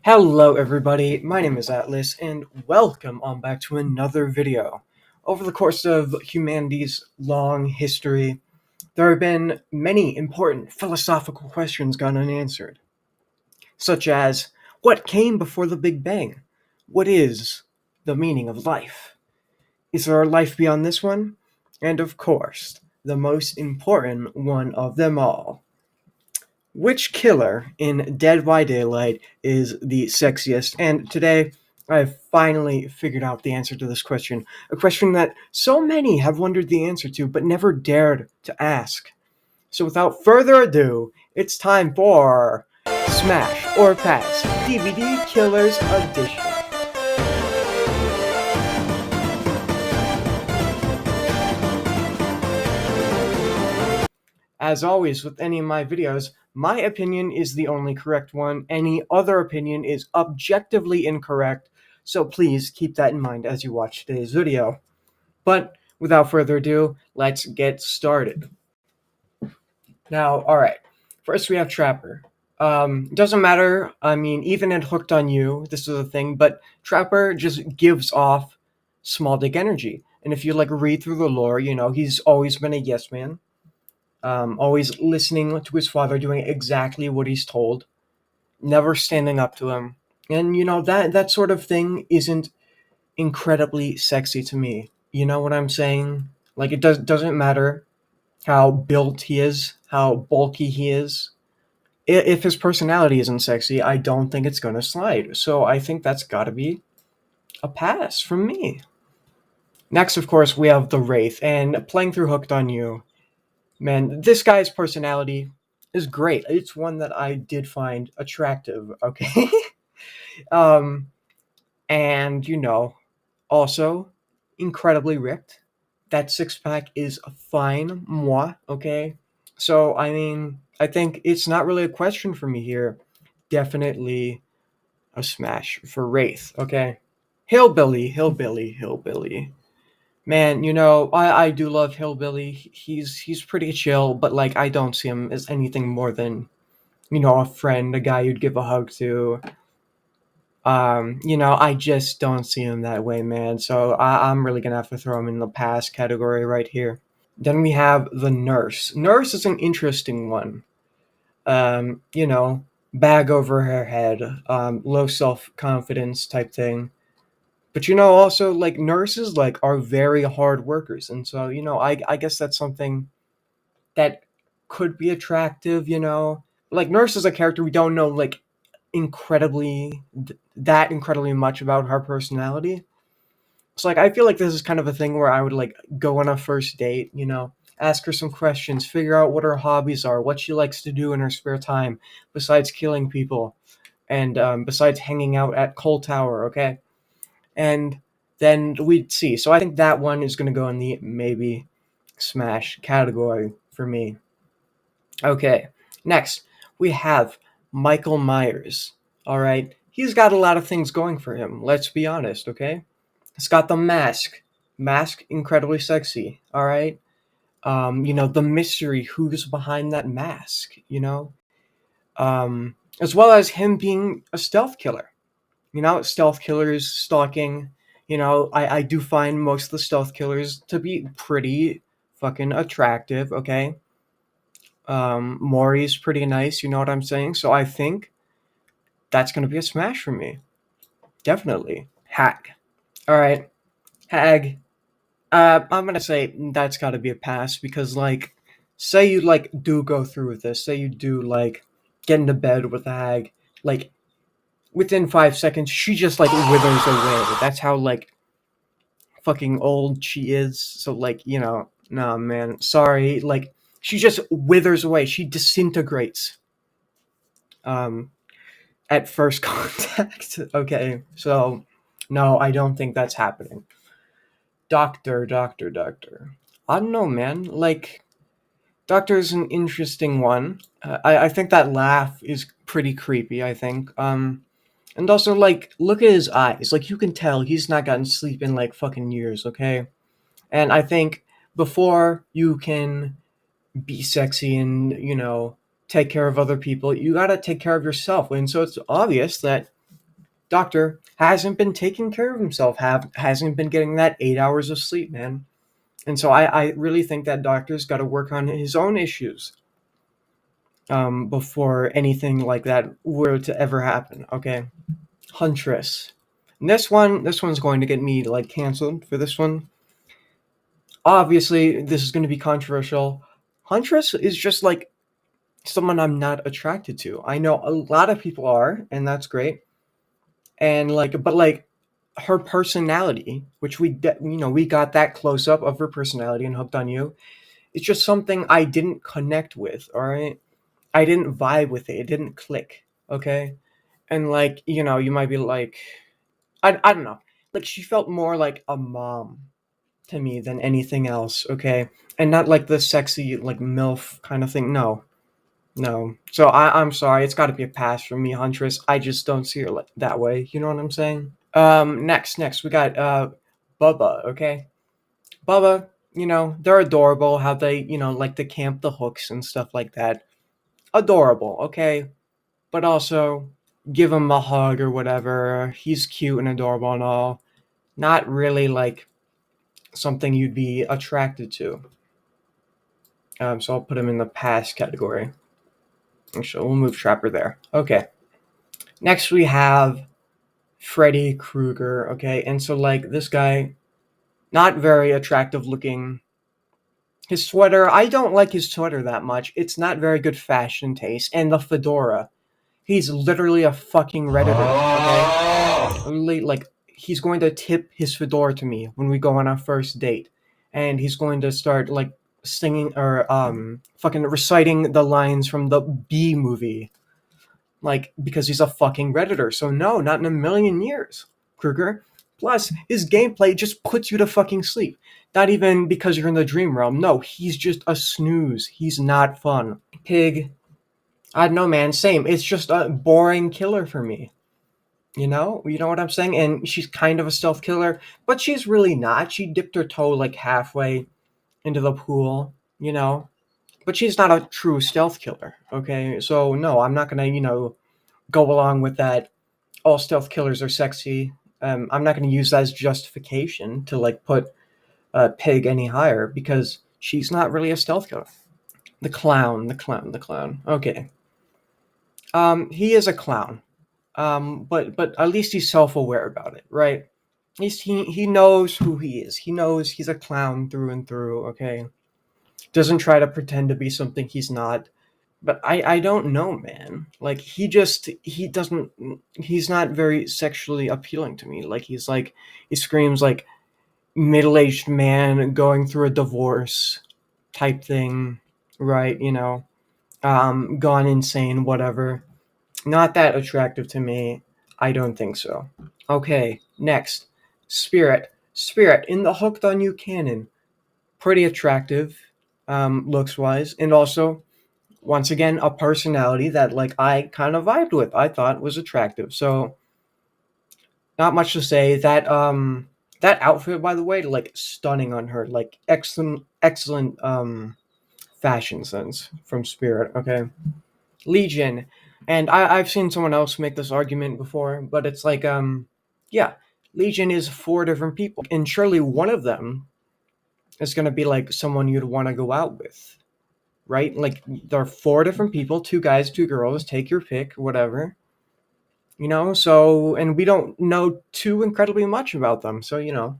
Hello everybody, my name is Atlas, and welcome on back to another video. Over the course of humanity's long history, there have been many important philosophical questions gone unanswered, such as, what came before the Big Bang? What is the meaning of life? Is there a life beyond this one? And of course, the most important one of them all. Which killer in Dead by Daylight is the sexiest? And today, I've finally figured out the answer to this question. A question that so many have wondered the answer to, but never dared to ask. So without further ado, it's time for Smash or Pass DVD Killers Edition. As always with any of my videos, my opinion is the only correct one. Any other opinion is objectively incorrect, so please keep that in mind as you watch today's video. But without further ado, let's get started. Now, alright, first we have Trapper. Doesn't matter, I mean, even in Hooked on You, this is a thing, but Trapper just gives off small dick energy. And if you read through the lore, he's always been a yes man. Always listening to his father, doing exactly what he's told, never standing up to him. And that sort of thing isn't incredibly sexy to me. You know what I'm saying? It doesn't matter how built he is, how bulky he is. If his personality isn't sexy, I don't think it's gonna slide. So I think that's gotta be a pass from me. Next, of course, we have the Wraith, and playing through Hooked on You. Man, this guy's personality is great. It's one that I did find attractive, okay? And, also incredibly ripped. That six-pack is fine, moi, okay? So, I mean, I think it's not really a question for me here. Definitely a smash for Wraith, okay? Hillbilly, Hillbilly, Hillbilly. Man, I do love Hillbilly. He's pretty chill, but I don't see him as anything more than, a friend, a guy you'd give a hug to. I just don't see him that way, man. So I'm really gonna have to throw him in the pass category right here. Then we have the Nurse. Nurse is an interesting one. Um, you know, Bag over her head, low self-confidence type thing. But also nurses are very hard workers, and so I guess that's something that could be attractive. Nurse is a character we don't know that incredibly much about her personality. So I feel like this is kind of a thing where I would go on a first date, ask her some questions, figure out what her hobbies are, what she likes to do in her spare time besides killing people, and besides hanging out at Coal Tower. Okay. And then we'd see. So I think that one is going to go in the maybe smash category for me. Okay, next we have Michael Myers. All right, he's got a lot of things going for him. Let's be honest, okay? He's got the mask. Mask, incredibly sexy. All right. The mystery, who's behind that mask. As well as him being a stealth killer. Stealth killers stalking. I do find most of the stealth killers to be pretty fucking attractive, okay? Maury's pretty nice, you know what I'm saying? So I think that's gonna be a smash for me. Definitely. Hag. Alright. Hag. I'm gonna say that's gotta be a pass because, say you, do go through with this. Say you do, get into bed with a hag. Within 5 seconds, she just withers away. That's how fucking old she is. So nah, man, sorry. She just withers away. She disintegrates. At first contact. Okay, so no, I don't think that's happening. Doctor. I don't know, man. Doctor's an interesting one. I think that laugh is pretty creepy. I think. And also, look at his eyes. You can tell he's not gotten sleep in, fucking years, okay? And I think before you can be sexy and, take care of other people, you gotta take care of yourself. And so it's obvious that Doctor hasn't been taking care of himself, hasn't been getting that 8 hours of sleep, man. And so I really think that doctor's got to work on his own issues before anything like that were to ever happen. Okay, Huntress. And this one's going to get me like canceled for this one. Obviously, this is going to be controversial. Huntress is just like someone I'm not attracted to. I know a lot of people are, and that's great. And like, but like her personality, which we got that close up of her personality and Hooked on You. It's just something I didn't connect with. All right, I didn't vibe with it. It didn't click. Okay, and like you might be like, I don't know. Like she felt more like a mom to me than anything else. Okay, and not like the sexy like milf kind of thing. No, no. So I'm sorry. It's got to be a pass from me, Huntress. I just don't see her like that way. You know what I'm saying? Next we got Bubba. Okay, Bubba. They're adorable. How they like to camp the hooks and stuff like that. Adorable. Okay, but also give him a hug or whatever. He's cute and adorable and all. Not really like something you'd be attracted to. So I'll put him in the pass category. Actually, we'll move Trapper there. Okay. Next we have Freddy Krueger. Okay, and so like this guy, not very attractive looking. His sweater, I don't like his sweater that much. It's not very good fashion taste. And the fedora. He's literally a fucking redditor. Okay, literally, like he's going to tip his fedora to me when we go on our first date, and he's going to start like singing or fucking reciting the lines from the B movie, like because he's a fucking redditor. So no, not in a million years, Krueger. Plus, his gameplay just puts you to fucking sleep. Not even because you're in the dream realm. No, he's just a snooze. He's not fun. Pig, I don't know, man. Same. It's just a boring killer for me. You know what I'm saying? And she's kind of a stealth killer, but she's really not. She dipped her toe like halfway into the pool, but she's not a true stealth killer. Okay, so no, I'm not gonna, go along with that. All stealth killers are sexy. I'm not gonna use that as justification to like put Pig any higher because she's not really a stealth killer. The clown, the clown, the clown. Okay, he is a clown. But at least he's self-aware about it, right? At least he knows who he is. He knows he's a clown through and through. Okay, doesn't try to pretend to be something he's not. But I don't know, man. Like he doesn't he's not very sexually appealing to me. Like he screams like middle-aged man going through a divorce type thing, right? Gone insane, whatever. Not that attractive to me. I don't think so. Okay, next. Spirit. Spirit in the Hooked on You canon. Pretty attractive, looks wise. And also, once again, a personality that like I kind of vibed with. I thought was attractive. So not much to say. That outfit, by the way, like stunning on her. Like excellent fashion sense from Spirit, okay? Legion. And I've seen someone else make this argument before, but it's like, yeah, Legion is four different people, and surely one of them is going to be like someone you'd want to go out with, right? Like, there are four different people, two guys, two girls, take your pick, whatever, so, and we don't know too incredibly much about them, so,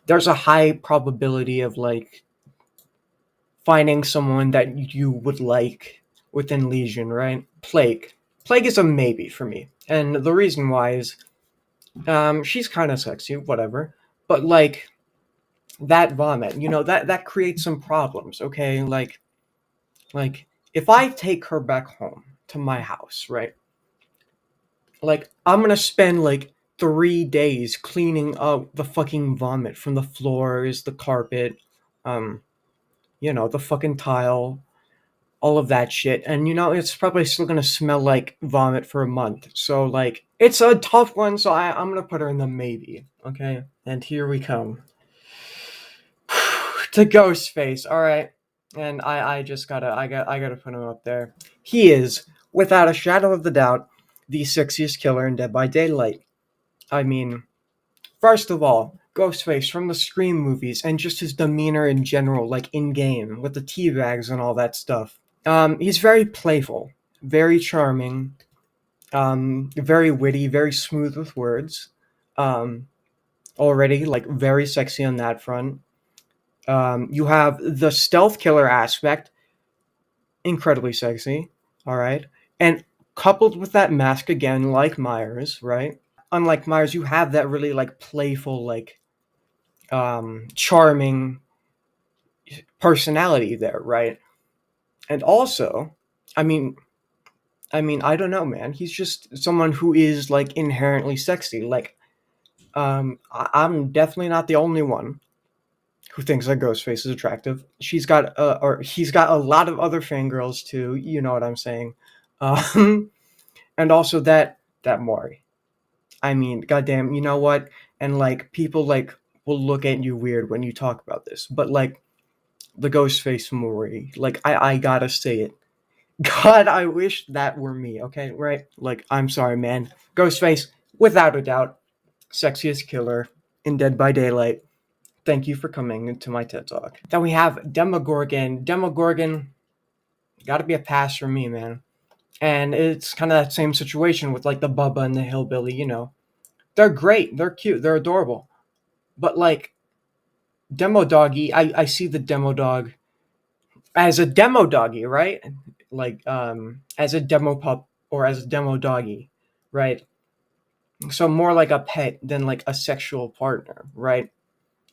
there's a high probability of like finding someone that you would like within Legion, right? Plague. Plague is a maybe for me. And the reason why is she's kind of sexy, whatever. But like that vomit, that creates some problems, okay? Like if I take her back home to my house, right? Like I'm going to spend like 3 days cleaning up the fucking vomit from the floors, the carpet, um, the fucking tile, all of that shit. And it's probably still gonna smell like vomit for a month. So like it's a tough one, so I'm gonna put her in the maybe. Okay. And here we come. To Ghostface. Alright. And I just gotta I gotta put him up there. He is, without a shadow of the doubt, the sexiest killer in Dead by Daylight. I mean, first of all, Ghostface from the Scream movies and just his demeanor in general, like in game, with the tea bags and all that stuff. He's very playful, very charming, very witty, very smooth with words. Um, Already, like, very sexy on that front. You have the stealth killer aspect, incredibly sexy. All right, and coupled with that mask again, like Myers, right? Unlike Myers, you have that really like playful, like charming personality there, right? And also, I mean, I don't know, man. He's just someone who is like inherently sexy. Like, I'm definitely not the only one who thinks that Ghostface is attractive. Or he's got a lot of other fangirls too. You know what I'm saying? Um, and also that Maury. I mean, goddamn, you know what? And like people like will look at you weird when you talk about this, but like the Ghostface Maury, like I gotta say it. God, I wish that were me. Okay, right? Like, I'm sorry, man. Ghostface, without a doubt, sexiest killer in Dead by Daylight. Thank you for coming into my TED Talk. Then we have Demogorgon. Demogorgon, gotta be a pass for me, man. And it's kind of that same situation with like the Bubba and the Hillbilly, you know. They're great, they're cute, they're adorable. But like, Demo Doggy, I see the Demo Dog as a demo doggy, right? Like, as a demo pup or as a demo doggy, right? So more like a pet than like a sexual partner, right?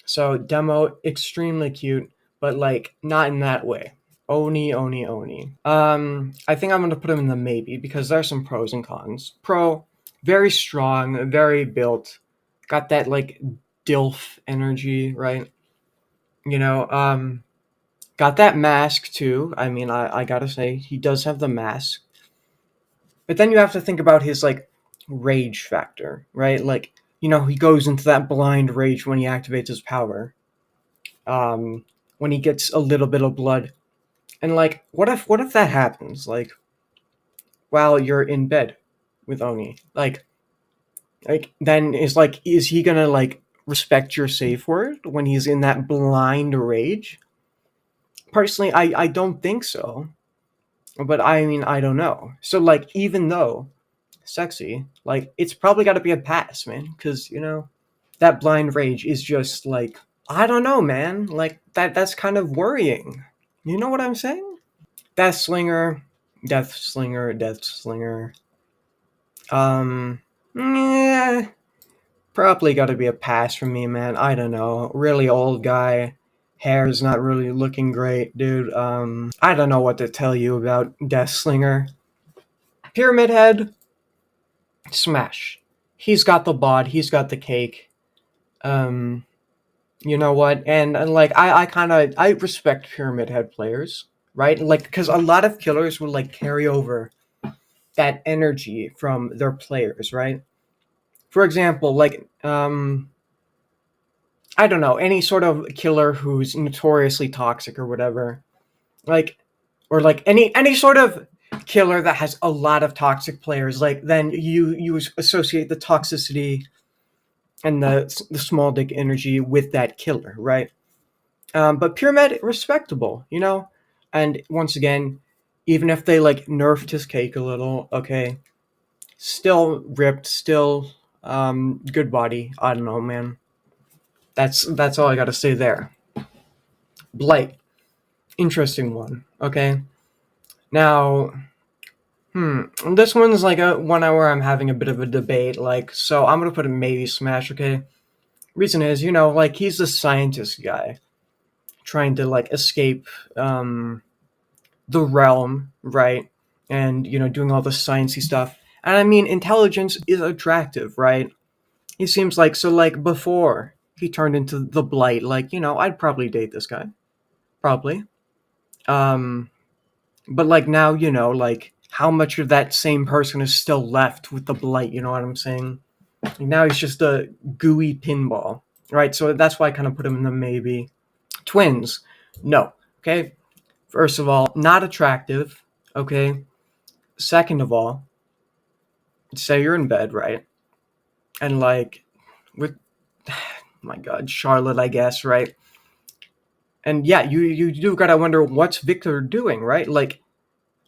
So demo extremely cute, but like not in that way. Oni, oni, oni. I think I'm gonna put him in the maybe because there's some pros and cons. Pro, very strong, very built, got that like DILF energy, right? You know, got that mask too. I mean, I gotta say, he does have the mask. But then you have to think about his like rage factor, right? Like, you know, he goes into that blind rage when he activates his power. When he gets a little bit of blood. And like, what if that happens? Like while you're in bed with Oni? Like then is he gonna like respect your safe word when he's in that blind rage? Personally, I don't think so. But I mean, I don't know. So like, even though sexy, like it's probably got to be a pass, man, because you know that blind rage is just like, I don't know, man. Like that's kind of worrying. You know what I'm saying? Death Slinger, Death Slinger, Death Slinger. Yeah, probably got to be a pass from me, man. I don't know. Really old guy. Hair is not really looking great, dude. I don't know what to tell you about Death Slinger. Pyramid Head, smash. He's got the bod, he's got the cake. Um, you know what? And like I kind of I respect Pyramid Head players, right? Like because a lot of killers will like carry over that energy from their players, right? For example, like I don't know, any sort of killer who's notoriously toxic or whatever. Like or like any sort of killer that has a lot of toxic players, like then you associate the toxicity and the small dick energy with that killer, right? But Pyramid, respectable, you know. And once again, even if they like nerfed his cake a little, okay, still ripped, still good body. I don't know, man. That's all I got to say there. Blight, interesting one. Okay, now, this one's like a 1 hour. I'm having a bit of a debate. Like, so I'm gonna put a maybe smash. Okay, reason is, you know, like he's the scientist guy trying to like escape the realm, right? And you know, doing all the sciencey stuff. And I mean, intelligence is attractive, right? He seems like so. Like before he turned into the blight, like you know, I'd probably date this guy, probably. Um, but like now, you know, like how much of that same person is still left with the blight? You know what I'm saying? Now he's just a gooey pinball, right? So that's why I kind of put him in the maybe. Twins, no. Okay, first of all, not attractive. Okay. Second of all, say you're in bed, right? And like with my god, Charlotte, I guess, right? And yeah, you do gotta wonder what's Victor doing, right? Like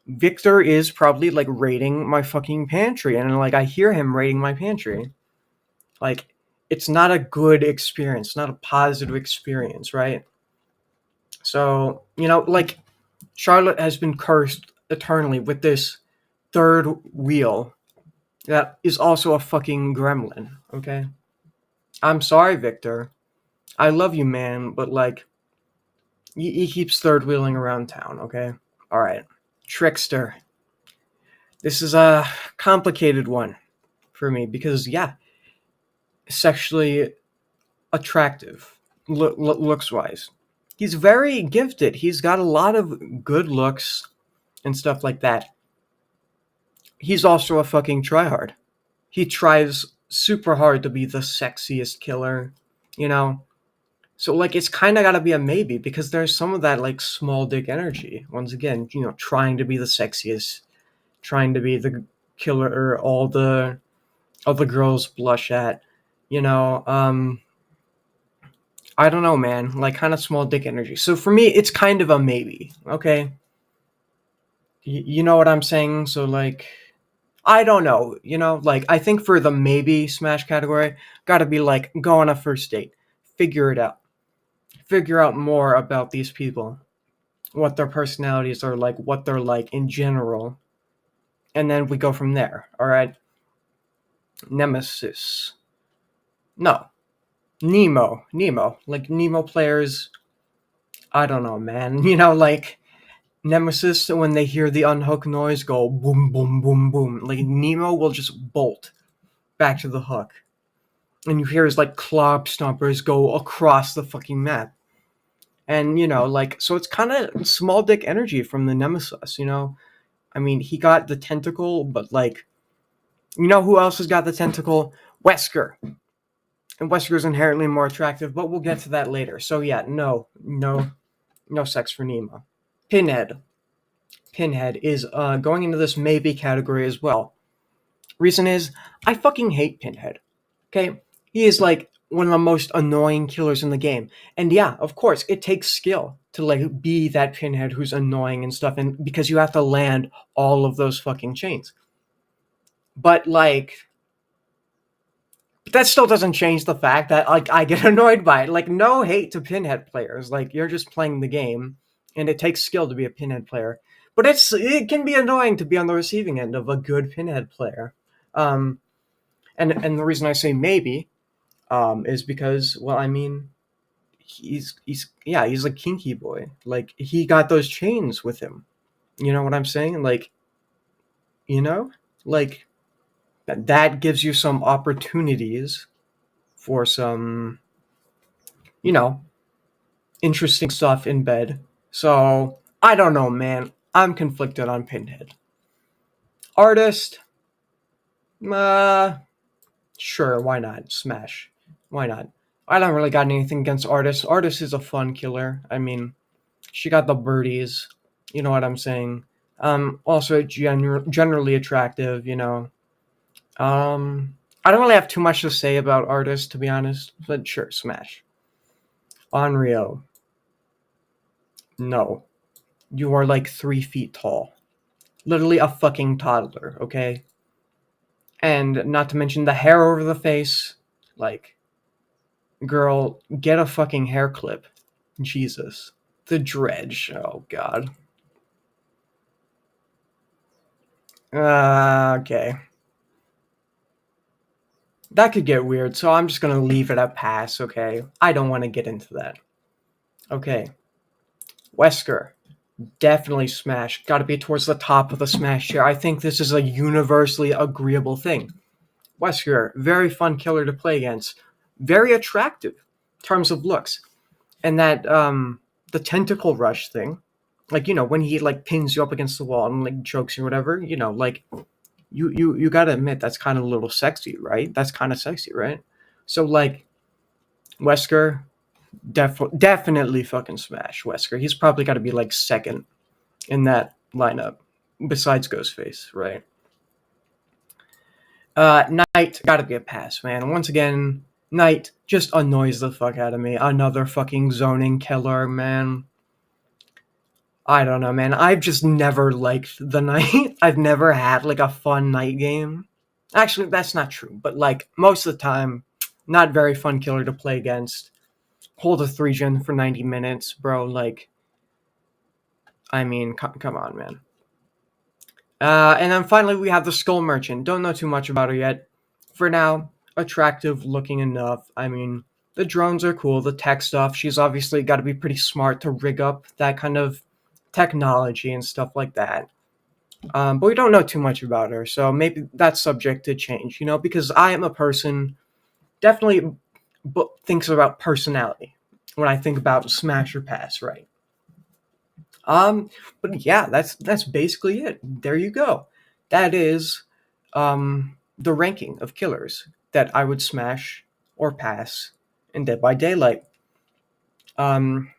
Victor is probably like raiding my fucking pantry, and like I hear him raiding my pantry. Like it's not a good experience, not a positive experience, right? So, like Charlotte has been cursed eternally with this third wheel that is also a fucking gremlin, okay? I'm sorry, Victor. I love you, man, but like, he keeps third wheeling around town, okay? Alright. Trickster. This is a complicated one for me because, yeah, sexually attractive, looks wise. He's very gifted. He's got a lot of good looks and stuff like that. He's also a fucking tryhard. He tries super hard to be the sexiest killer, you know? So, like, it's kind of got to be a maybe because there's some of that, like, small dick energy. Once again, trying to be the sexiest, trying to be the killer all the girls blush at, you know? I don't know, man. Like, kind of small dick energy. So, for me, it's kind of a maybe, okay? You know what I'm saying? So, like, I don't know, like, I think for the maybe smash category, gotta be like, go on a first date, figure it out, figure out more about these people, what their personalities are like, what they're like in general, and then we go from there, alright? Nemesis. No. Nemo. Like, Nemo players, I don't know, man. Like, Nemesis, when they hear the unhook noise go boom, boom, boom, boom, like, Nemo will just bolt back to the hook. And you hear his like clog stompers go across the fucking map. And like, so it's kind of small dick energy from the Nemesis. I mean, he got the tentacle, but like, who else has got the tentacle? Wesker. And Wesker's inherently more attractive, but we'll get to that later. So yeah, no sex for Nemo. Pinhead is going into this maybe category as well. Reason is, I fucking hate Pinhead. Okay? He is like one of the most annoying killers in the game. And yeah, of course, it takes skill to like be that Pinhead who's annoying and stuff, and because you have to land all of those fucking chains. But like, that still doesn't change the fact that like I get annoyed by it. Like, no hate to Pinhead players. Like, you're just playing the game, and it takes skill to be a Pinhead player. But it can be annoying to be on the receiving end of a good Pinhead player. Um, and the reason I say maybe is because, well, I mean, he's a kinky boy. Like, he got those chains with him. You know what I'm saying? Like, you know, like that gives you some opportunities for some, you know, interesting stuff in bed. So I don't know, man. I'm conflicted on Pinhead. Artist, uh, sure, why not? Smash, why not? I don't really got anything against Artist. Artist is a fun killer. I mean, she got the birdies. You know what I'm saying? Also generally attractive. I don't really have too much to say about Artist, to be honest. But sure, smash. Onryo, no. You are like 3 feet tall. Literally a fucking toddler, okay? And not to mention the hair over the face. Like, girl, get a fucking hair clip. Jesus. The dredge. Oh, God. Okay. That could get weird, so I'm just gonna leave it at pass, okay? I don't want to get into that. Okay. Wesker. Definitely smash. Gotta be towards the top of the smash here. I think this is a universally agreeable thing. Wesker, very fun killer to play against. Very attractive in terms of looks. And that, the tentacle rush thing, like, when he, like, pins you up against the wall and, like, chokes you or whatever, like, you gotta admit that's kind of a little sexy, right? That's kind of sexy, right? So, like, Wesker, definitely fucking smash Wesker. He's probably got to be, like, second in that lineup, besides Ghostface, right? Night gotta be a pass, man. Once again, Night just annoys the fuck out of me. Another fucking zoning killer, man. I don't know, man. I've just never liked the Night. I've never had like a fun Night game. Actually, that's not true, but like most of the time, not very fun killer to play against. Hold a 3 gen for 90 minutes, bro. Like, I mean, come on, man. And then finally, we have the Skull Merchant. Don't know too much about her yet. For now, attractive looking enough. I mean, the drones are cool, the tech stuff. She's obviously got to be pretty smart to rig up that kind of technology and stuff like that. But we don't know too much about her, so maybe that's subject to change, because I am a person definitely thinks about personality when I think about smash or pass, right? Um, but yeah, that's basically it. There you go. That is the ranking of killers that I would smash or pass in Dead by Daylight. Um,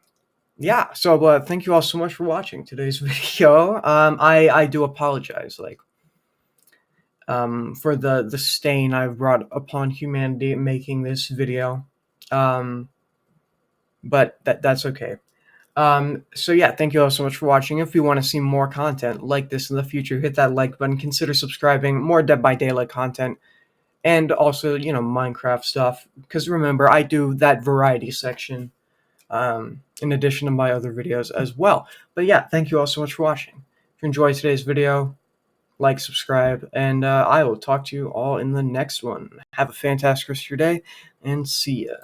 yeah, so thank you all so much for watching today's video. I do apologize, like, for the stain I've brought upon humanity making this video. Um, but that's okay. So yeah, thank you all so much for watching. If you want to see more content like this in the future, hit that like button, consider subscribing, more Dead by Daylight content, and also, Minecraft stuff. Because remember, I do that variety section, in addition to my other videos as well. But yeah, thank you all so much for watching. If you enjoyed today's video, like, subscribe, and I will talk to you all in the next one. Have a fantastic rest of your day, and see ya.